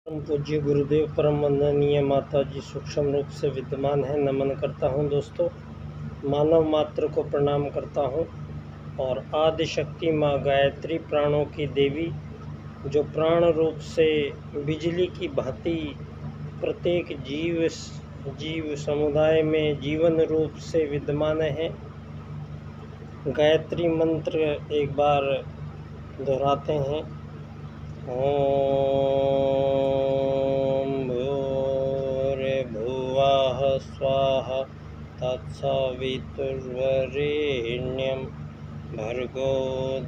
परम पूज्य गुरुदेव परम वंदनीय माता जी सूक्ष्म रूप से विद्यमान है। नमन करता हूँ दोस्तों, मानव मात्र को प्रणाम करता हूँ। और आदि शक्ति माँ गायत्री प्राणों की देवी, जो प्राण रूप से बिजली की भांति प्रत्येक जीव समुदाय में जीवन रूप से विद्यमान है। गायत्री मंत्र एक बार दोहराते हैं। ओम भूर्भुवः स्वाहा तत्सवितुर्वरेण्यं भर्गो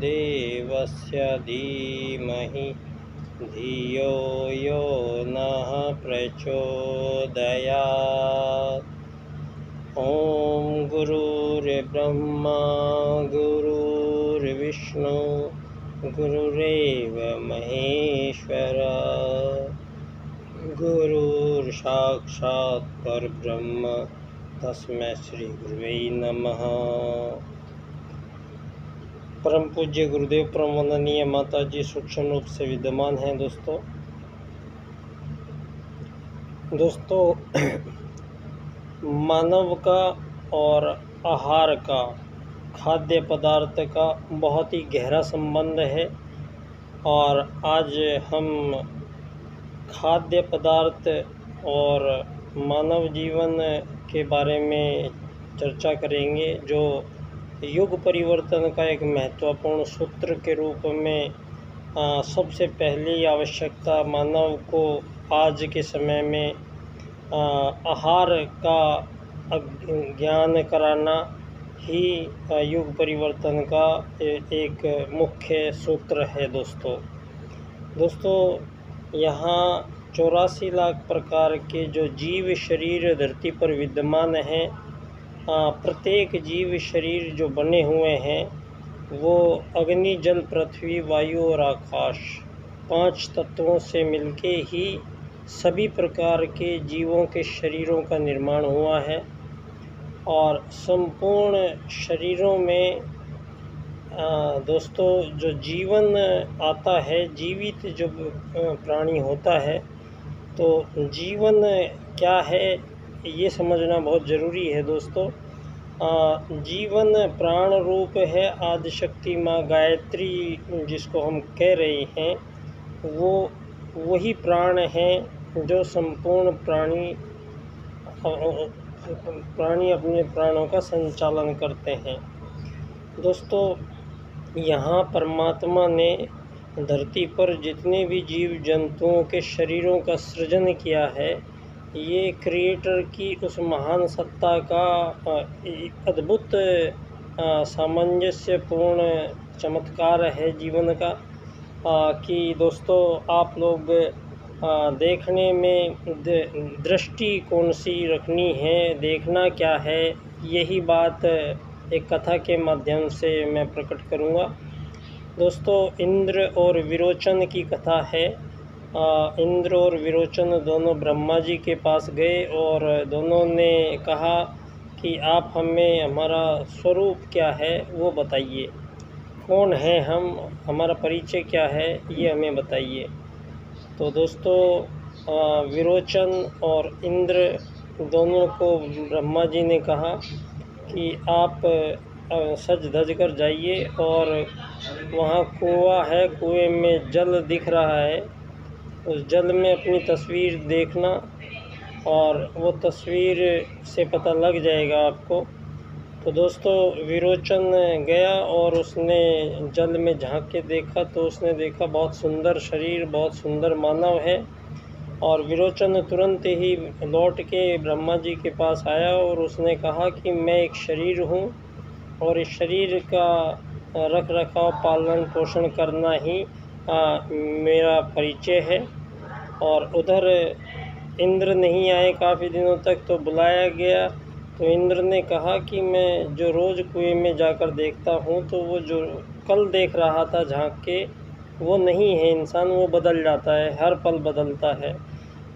देवस्य धीमहि धियो यो नः प्रचोदयात्। ओम गुरुर्ब्रह्मा गुरुर्विष्णु गुरुरेव महेश्वर गुरुर्साक्षात् परब्रह्म तस्मै श्री गुरुवे नमः। परम पूज्य गुरुदेव परम वंदनीय माता जी सूक्ष्म रूप से विद्यमान हैं। दोस्तों मानव का और आहार का, खाद्य पदार्थ का बहुत ही गहरा संबंध है। और आज हम खाद्य पदार्थ और मानव जीवन के बारे में चर्चा करेंगे, जो युग परिवर्तन का एक महत्वपूर्ण सूत्र के रूप में सबसे पहली आवश्यकता मानव को आज के समय में आहार का ज्ञान कराना ही युग परिवर्तन का एक मुख्य सूत्र है। दोस्तों यहाँ 84 लाख प्रकार के जो जीव शरीर धरती पर विद्यमान हैं, प्रत्येक जीव शरीर जो बने हुए हैं वो अग्नि, जल, पृथ्वी, वायु और आकाश 5 तत्वों से मिलके ही सभी प्रकार के जीवों के शरीरों का निर्माण हुआ है। और संपूर्ण शरीरों में दोस्तों जो जीवन आता है, जीवित जो प्राणी होता है, तो जीवन क्या है ये समझना बहुत ज़रूरी है। दोस्तों जीवन प्राण रूप है। आदिशक्ति माँ गायत्री जिसको हम कह रहे हैं, वो वही प्राण हैं जो संपूर्ण प्राणी अपने प्राणों का संचालन करते हैं। दोस्तों यहाँ परमात्मा ने धरती पर जितने भी जीव जंतुओं के शरीरों का सृजन किया है, ये क्रिएटर की उस महान सत्ता का अद्भुत सामंजस्यपूर्ण चमत्कार है जीवन का। कि दोस्तों आप लोग देखने में दृष्टि कौन सी रखनी है, देखना क्या है, यही बात एक कथा के माध्यम से मैं प्रकट करूँगा। दोस्तों इंद्र और विरोचन की कथा है। इंद्र और विरोचन दोनों ब्रह्मा जी के पास गए और दोनों ने कहा कि आप हमें हमारा स्वरूप क्या है वो बताइए, कौन है हम, हमारा परिचय क्या है ये हमें बताइए। तो दोस्तों विरोचन और इंद्र दोनों को ब्रह्मा जी ने कहा कि आप सज धज कर जाइए और वहाँ कुआं है, कुएं में जल दिख रहा है, उस जल में अपनी तस्वीर देखना और वो तस्वीर से पता लग जाएगा आपको। तो दोस्तों विरोचन गया और उसने जल में झांक के देखा, तो उसने देखा बहुत सुंदर शरीर, बहुत सुंदर मानव है। और विरोचन तुरंत ही लौट के ब्रह्मा जी के पास आया और उसने कहा कि मैं एक शरीर हूँ और इस शरीर का रख रखाव, पालन पोषण करना ही मेरा परिचय है। और उधर इंद्र नहीं आए काफ़ी दिनों तक, तो बुलाया गया। तो इंद्र ने कहा कि मैं जो रोज़ कुएं में जाकर देखता हूँ, तो वो जो कल देख रहा था झांक के, वो नहीं है इंसान, वो बदल जाता है, हर पल बदलता है।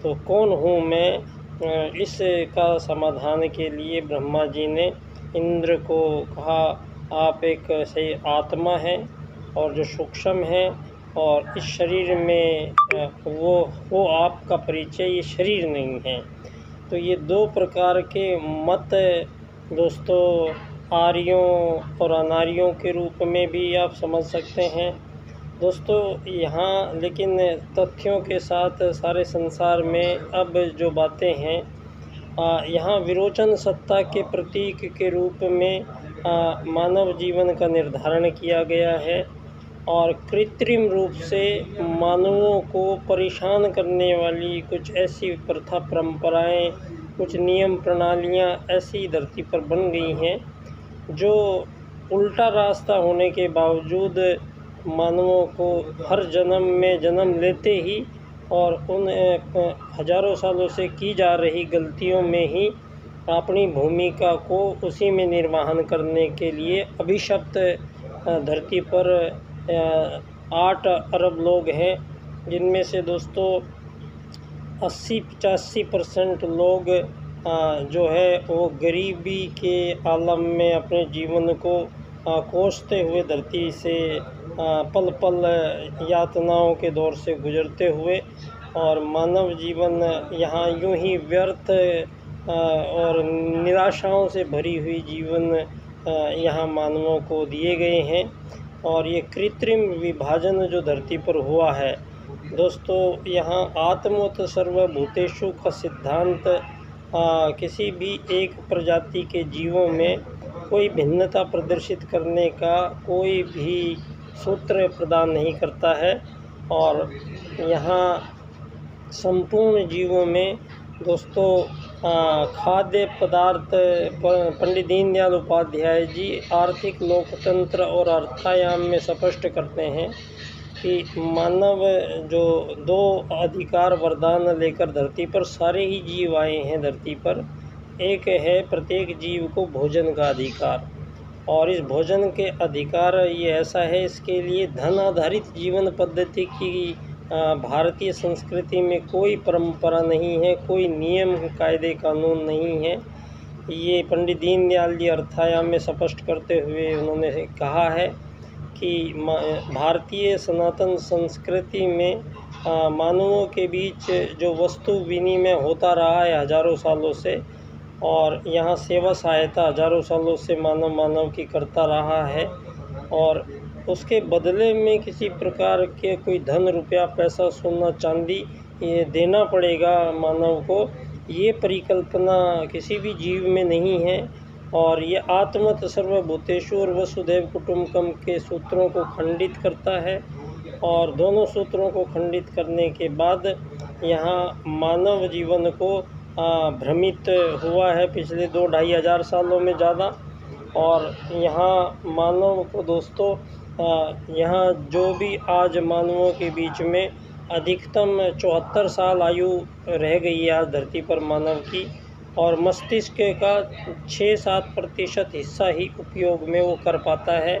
तो कौन हूँ मैं, इसका समाधान के लिए ब्रह्मा जी ने इंद्र को कहा आप एक सही आत्मा हैं और जो सूक्ष्म है और इस शरीर में वो आपका परिचय, ये शरीर नहीं है। तो ये दो प्रकार के मत दोस्तों आर्यों और अनार्यों के रूप में भी आप समझ सकते हैं दोस्तों। यहाँ लेकिन तथ्यों के साथ सारे संसार में अब जो बातें हैं, यहाँ विरोचन सत्ता के प्रतीक के रूप में मानव जीवन का निर्धारण किया गया है और कृत्रिम रूप से मानवों को परेशान करने वाली कुछ ऐसी प्रथा परंपराएं, कुछ नियम प्रणालियां ऐसी धरती पर बन गई हैं जो उल्टा रास्ता होने के बावजूद मानवों को हर जन्म में जन्म लेते ही और उन हजारों सालों से की जा रही गलतियों में ही अपनी भूमिका को उसी में निर्वहन करने के लिए अभिशप्त धरती पर 8 अरब लोग हैं, जिनमें से दोस्तों 80-85% लोग जो है वो गरीबी के आलम में अपने जीवन को कोसते हुए धरती से पल पल यातनाओं के दौर से गुजरते हुए और मानव जीवन यहाँ यूं ही व्यर्थ और निराशाओं से भरी हुई जीवन यहाँ मानवों को दिए गए हैं। और ये कृत्रिम विभाजन जो धरती पर हुआ है दोस्तों, यहाँ आत्मवत् सर्वभूतेषु का सिद्धांत किसी भी एक प्रजाति के जीवों में कोई भिन्नता प्रदर्शित करने का कोई भी सूत्र प्रदान नहीं करता है। और यहाँ संपूर्ण जीवों में दोस्तों खाद्य पदार्थ पंडित दीनदयाल उपाध्याय जी आर्थिक लोकतंत्र और अर्थायाम में स्पष्ट करते हैं कि मानव जो 2 अधिकार वरदान लेकर धरती पर सारे ही जीव आए हैं धरती पर। एक है प्रत्येक जीव को भोजन का अधिकार, और इस भोजन के अधिकार ये ऐसा है, इसके लिए धन आधारित जीवन पद्धति की भारतीय संस्कृति में कोई परंपरा नहीं है, कोई नियम कायदे कानून नहीं है। ये पंडित दीनदयाल जी अर्थायाम में स्पष्ट करते हुए उन्होंने कहा है कि भारतीय सनातन संस्कृति में मानवों के बीच जो वस्तु विनिमय होता रहा है हजारों सालों से, और यहाँ सेवा सहायता हजारों सालों से मानव की करता रहा है, और उसके बदले में किसी प्रकार के कोई धन रुपया पैसा सोना चांदी ये देना पड़ेगा मानव को, ये परिकल्पना किसी भी जीव में नहीं है। और ये आत्मवत् सर्वभूतेषु और वसुधैव कुटुम्बकम के सूत्रों को खंडित करता है। और दोनों सूत्रों को खंडित करने के बाद यहाँ मानव जीवन को भ्रमित हुआ है पिछले 2-2.5 हज़ार सालों में ज़्यादा। और यहाँ मानव को दोस्तों यहाँ जो भी आज मानवों के बीच में अधिकतम 74 साल आयु रह गई है आज धरती पर मानव की, और मस्तिष्क का 6-7% हिस्सा ही उपयोग में वो कर पाता है।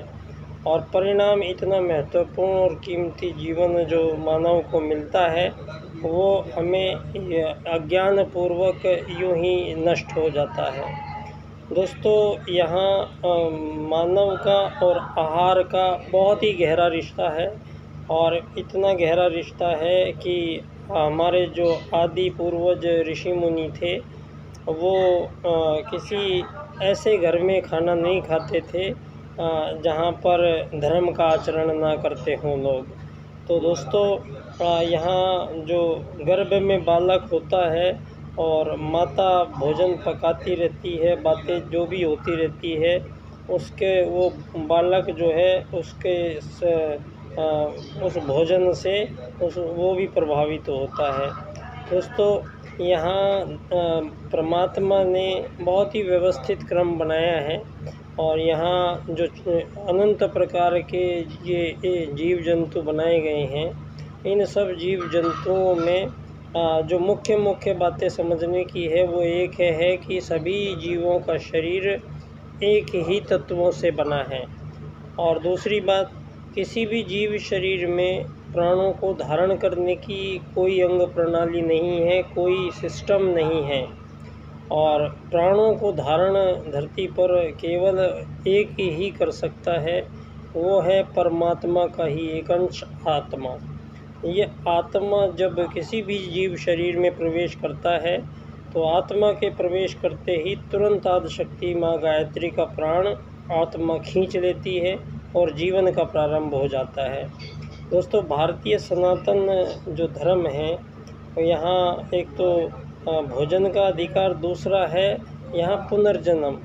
और परिणाम इतना महत्वपूर्ण और कीमती जीवन जो मानव को मिलता है वो हमें अज्ञानपूर्वक यूं ही नष्ट हो जाता है। दोस्तों यहाँ मानव का और आहार का बहुत ही गहरा रिश्ता है, और इतना गहरा रिश्ता है कि हमारे जो आदि पूर्वज ऋषि मुनि थे वो किसी ऐसे घर में खाना नहीं खाते थे जहाँ पर धर्म का आचरण ना करते हों लोग। तो दोस्तों यहाँ जो गर्भ में बालक होता है और माता भोजन पकाती रहती है, बातें जो भी होती रहती है, उसके वो बालक जो है उसके उस भोजन से वो भी प्रभावित होता है। दोस्तों यहाँ परमात्मा ने बहुत ही व्यवस्थित क्रम बनाया है, और यहाँ जो अनंत प्रकार के ये जीव जंतु बनाए गए हैं, इन सब जीव जंतुओं में जो मुख्य बातें समझने की है वो एक है कि सभी जीवों का शरीर एक ही तत्वों से बना है। और दूसरी बात, किसी भी जीव शरीर में प्राणों को धारण करने की कोई अंग प्रणाली नहीं है, कोई सिस्टम नहीं है। और प्राणों को धारण धरती पर केवल एक ही कर सकता है, वो है परमात्मा का ही एक अंश आत्मा। ये आत्मा जब किसी भी जीव शरीर में प्रवेश करता है तो आत्मा के प्रवेश करते ही तुरंत आदिशक्ति माँ गायत्री का प्राण आत्मा खींच लेती है और जीवन का प्रारंभ हो जाता है। दोस्तों, भारतीय सनातन जो धर्म है, यहाँ एक तो भोजन का अधिकार, दूसरा है यहाँ पुनर्जन्म।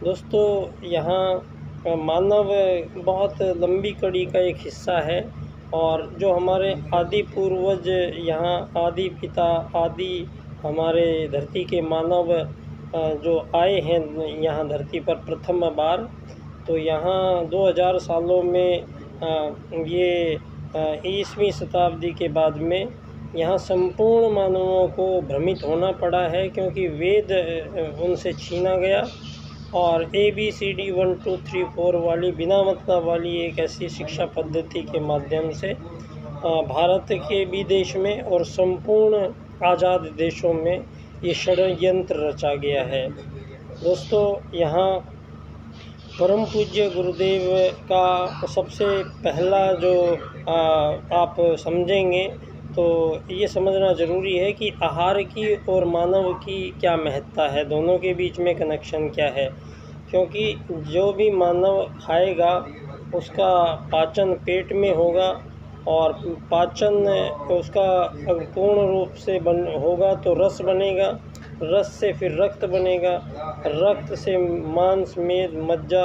दोस्तों, यहाँ मानव बहुत लंबी कड़ी का एक हिस्सा है और जो हमारे आदि पूर्वज, यहाँ आदि पिता, आदि हमारे धरती के मानव जो आए हैं यहाँ धरती पर प्रथम बार, तो यहाँ 2000 सालों में ये 20वीं शताब्दी के बाद में यहाँ संपूर्ण मानवों को भ्रमित होना पड़ा है, क्योंकि वेद उनसे छीना गया और ABCD 1 2 3 4 वाली बिना मतलब वाली एक ऐसी शिक्षा पद्धति के माध्यम से भारत के विदेश में और संपूर्ण आज़ाद देशों में ये षड्यंत्र रचा गया है। दोस्तों, यहाँ परम पूज्य गुरुदेव का सबसे पहला जो आप समझेंगे तो ये समझना ज़रूरी है कि आहार की और मानव की क्या महत्ता है, दोनों के बीच में कनेक्शन क्या है। क्योंकि जो भी मानव खाएगा उसका पाचन पेट में होगा और पाचन उसका पूर्ण रूप से होगा तो रस बनेगा, रस से फिर रक्त बनेगा, रक्त से मांस, मेद, मज्जा,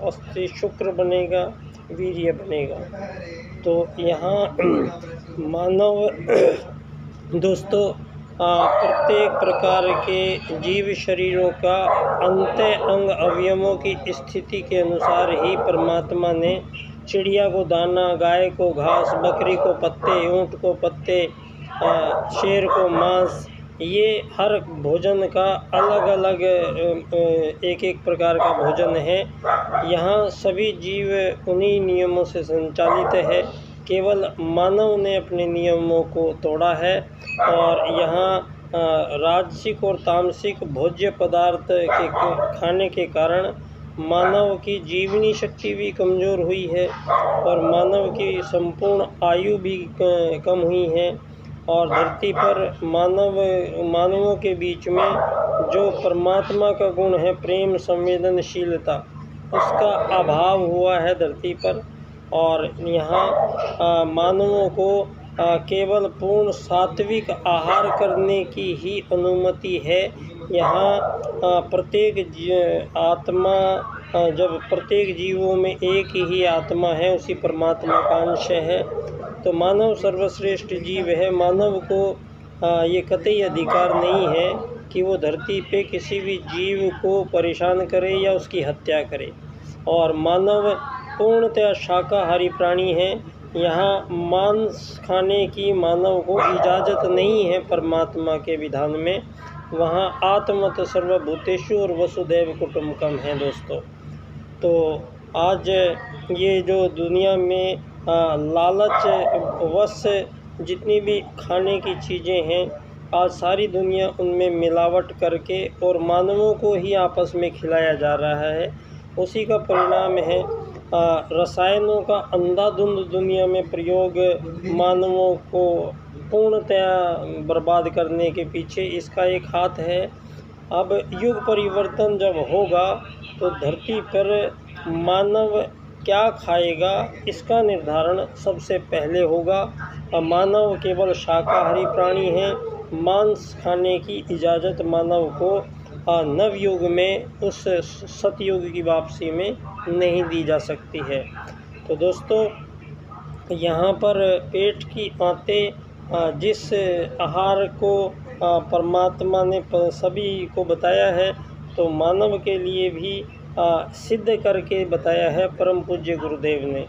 अस्थि, शुक्र बनेगा, वीर्य बनेगा। तो यहाँ मानव दोस्तों प्रत्येक प्रकार के जीव शरीरों का अंत्य अंग अवयवों की स्थिति के अनुसार ही परमात्मा ने चिड़िया को दाना, गाय को घास, बकरी को पत्ते, ऊँट को पत्ते, शेर को मांस, ये हर भोजन का अलग अलग एक एक प्रकार का भोजन है। यहाँ सभी जीव उन्हीं नियमों से संचालित है, केवल मानव ने अपने नियमों को तोड़ा है और यहाँ राजसिक और तामसिक भोज्य पदार्थ के खाने के कारण मानव की जीवनी शक्ति भी कमज़ोर हुई है और मानव की संपूर्ण आयु भी कम हुई है और धरती पर मानवों के बीच में जो परमात्मा का गुण है प्रेम, संवेदनशीलता, उसका अभाव हुआ है धरती पर। और यहाँ मानवों को केवल पूर्ण सात्विक आहार करने की ही अनुमति है। यहाँ प्रत्येक आत्मा, जब प्रत्येक जीवों में एक ही आत्मा है, उसी परमात्मा का अंश है, तो मानव सर्वश्रेष्ठ जीव है। मानव को ये कतई अधिकार नहीं है कि वो धरती पे किसी भी जीव को परेशान करे या उसकी हत्या करे। और मानव पूर्णतः शाकाहारी प्राणी है। यहाँ मांस खाने की मानव को इजाज़त नहीं है परमात्मा के विधान में। वहाँ आत्मत सर्वभूतेषु और वसुदैव कुटुम्बकम है। दोस्तों, तो आज ये जो दुनिया में लालच वश जितनी भी खाने की चीज़ें हैं, आज सारी दुनिया उनमें मिलावट करके और मानवों को ही आपस में खिलाया जा रहा है। उसी का परिणाम है रसायनों का अंधाधुंध दुनिया में प्रयोग मानवों को पूर्णतया बर्बाद करने के पीछे इसका एक हाथ है। अब युग परिवर्तन जब होगा तो धरती पर मानव क्या खाएगा इसका निर्धारण सबसे पहले होगा। मानव केवल शाकाहारी प्राणी है। मांस खाने की इजाज़त मानव को नवयुग में उस सतयुग की वापसी में नहीं दी जा सकती है। तो दोस्तों, यहाँ पर पेट की आंतें जिस आहार को परमात्मा ने सभी को बताया है, तो मानव के लिए भी सिद्ध करके बताया है परम पूज्य गुरुदेव ने।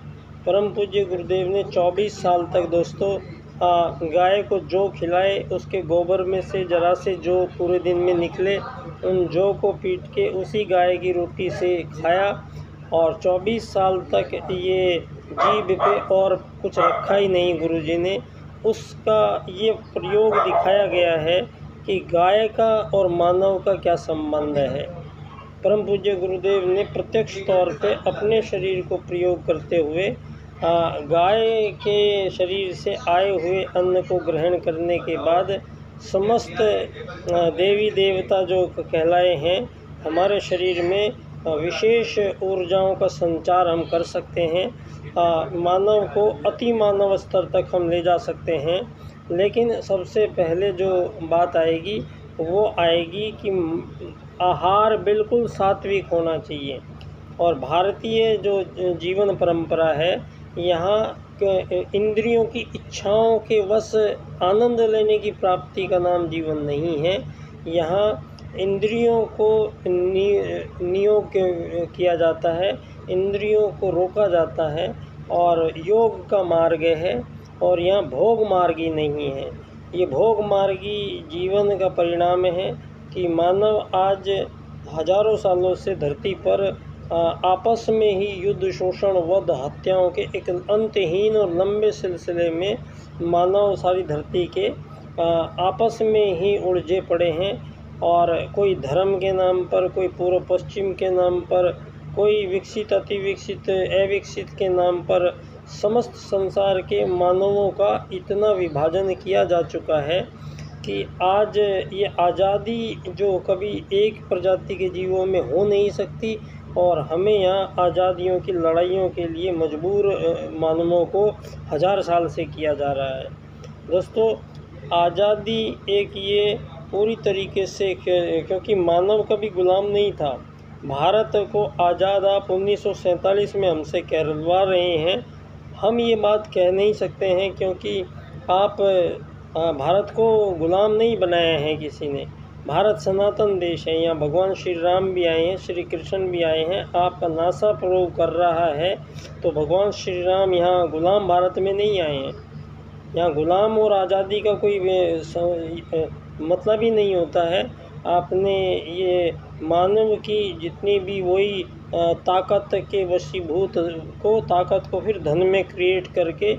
परम पूज्य गुरुदेव ने 24 साल तक दोस्तों गाय को जौ खिलाए, उसके गोबर में से जरा से जौ पूरे दिन में निकले, उन जौ को पीट के उसी गाय की रोटी से खाया और 24 साल तक ये जीभ पे और कुछ रखा ही नहीं गुरुजी ने। उसका ये प्रयोग दिखाया गया है कि गाय का और मानव का क्या संबंध है। परम पूज्य गुरुदेव ने प्रत्यक्ष तौर पे अपने शरीर को प्रयोग करते हुए गाय के शरीर से आए हुए अन्न को ग्रहण करने के बाद समस्त देवी देवता जो कहलाए हैं हमारे शरीर में विशेष ऊर्जाओं का संचार हम कर सकते हैं। मानव को अति मानव स्तर तक हम ले जा सकते हैं। लेकिन सबसे पहले जो बात आएगी वो आएगी कि आहार बिल्कुल सात्विक होना चाहिए। और भारतीय जो जीवन परंपरा है, यहाँ इंद्रियों की इच्छाओं के वश आनंद लेने की प्राप्ति का नाम जीवन नहीं है। यहाँ इंद्रियों को नियोग किया जाता है, इंद्रियों को रोका जाता है और योग का मार्ग है। और यहाँ भोग मार्गी नहीं है। ये भोग मार्गी जीवन का परिणाम है कि मानव आज हजारों सालों से धरती पर आपस में ही युद्ध, शोषण, वध, हत्याओं के एक अंतहीन और लंबे सिलसिले में मानव सारी धरती के आपस में ही उलझे पड़े हैं। और कोई धर्म के नाम पर, कोई पूर्व पश्चिम के नाम पर, कोई विकसित, अति विकसित, अविकसित के नाम पर समस्त संसार के मानवों का इतना विभाजन किया जा चुका है कि आज ये आज़ादी जो कभी एक प्रजाति के जीवों में हो नहीं सकती, और हमें यहाँ आज़ादियों की लड़ाइयों के लिए मजबूर मानवों को हजार साल से किया जा रहा है। दोस्तों, आज़ादी एक ये पूरी तरीके से, क्योंकि मानव कभी गुलाम नहीं था। भारत को आज़ाद आप 1947 में हमसे कहलवा रहे हैं। हम ये बात कह नहीं सकते हैं क्योंकि आप भारत को गुलाम नहीं बनाया है किसी ने। भारत सनातन देश है, यहाँ भगवान श्री राम भी आए हैं, श्री कृष्ण भी आए हैं। आपका नासा प्रूव कर रहा है तो भगवान श्री राम यहाँ गुलाम भारत में नहीं आए हैं। यहाँ गुलाम और आज़ादी का कोई मतलब ही नहीं होता है। आपने ये मानव की जितनी भी वही ताकत के वशीभूत को, ताकत को फिर धन में क्रिएट करके,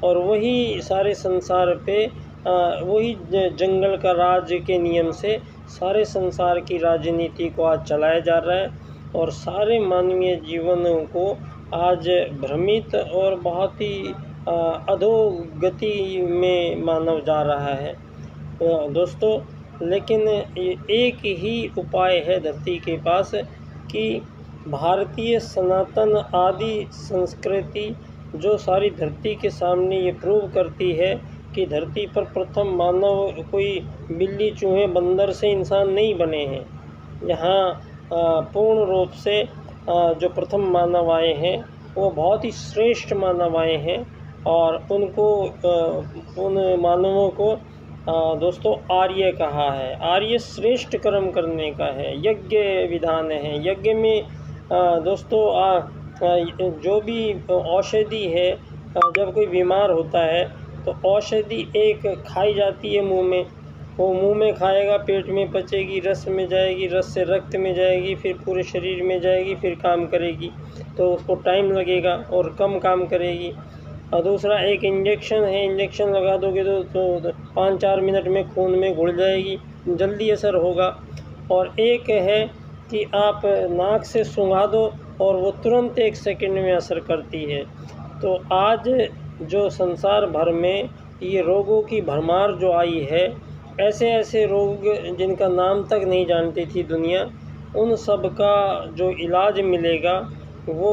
और वही सारे संसार पे वही जंगल का राज के नियम से सारे संसार की राजनीति को आज चलाया जा रहा है। और सारे मानवीय जीवनों को आज भ्रमित और बहुत ही अधोगति में मानव जा रहा है। दोस्तों, लेकिन एक ही उपाय है धरती के पास कि भारतीय सनातन आदि संस्कृति जो सारी धरती के सामने ये प्रूव करती है कि धरती पर प्रथम मानव कोई बिल्ली, चूहे, बंदर से इंसान नहीं बने हैं। यहाँ पूर्ण रूप से जो प्रथम मानव आए हैं वो बहुत ही श्रेष्ठ मानव आए हैं। और उनको उन मानवों को दोस्तों आर्य कहा है। आर्य श्रेष्ठ कर्म करने का है, यज्ञ विधान है। यज्ञ में दोस्तों जो भी औषधि है, जब कोई बीमार होता है तो औषधि एक खाई जाती है मुंह में, वो मुंह में खाएगा, पेट में पचेगी, रस में जाएगी, रस से रक्त में जाएगी, फिर पूरे शरीर में जाएगी, फिर काम करेगी। तो उसको टाइम लगेगा और कम काम करेगी। और दूसरा एक इंजेक्शन है, इंजेक्शन लगा दोगे तो 5-4 मिनट में खून में घुल जाएगी, जल्दी असर होगा। और एक है कि आप नाक से सूंघा दो और वो तुरंत 1 सेकंड में असर करती है। तो आज जो संसार भर में ये रोगों की भरमार जो आई है, ऐसे ऐसे रोग जिनका नाम तक नहीं जानती थी दुनिया, उन सब का जो इलाज मिलेगा वो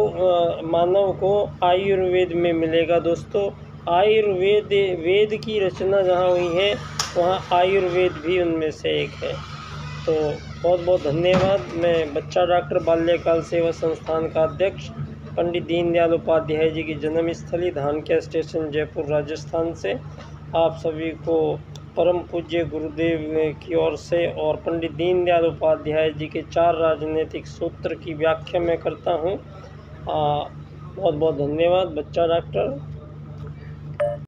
मानव को आयुर्वेद में मिलेगा। दोस्तों, आयुर्वेद, वेद की रचना जहाँ हुई है वहाँ आयुर्वेद भी उनमें से एक है। तो बहुत बहुत धन्यवाद। मैं बच्चा डॉक्टर बाल्यकाल सेवा संस्थान का अध्यक्ष पंडित दीनदयाल उपाध्याय जी की जन्मस्थली धानक्या स्टेशन, जयपुर, राजस्थान से आप सभी को परम पूज्य गुरुदेव की ओर से और पंडित दीनदयाल उपाध्याय जी के 4 राजनीतिक सूत्र की व्याख्या मैं करता हूँ। बहुत बहुत धन्यवाद। बच्चा डॉक्टर।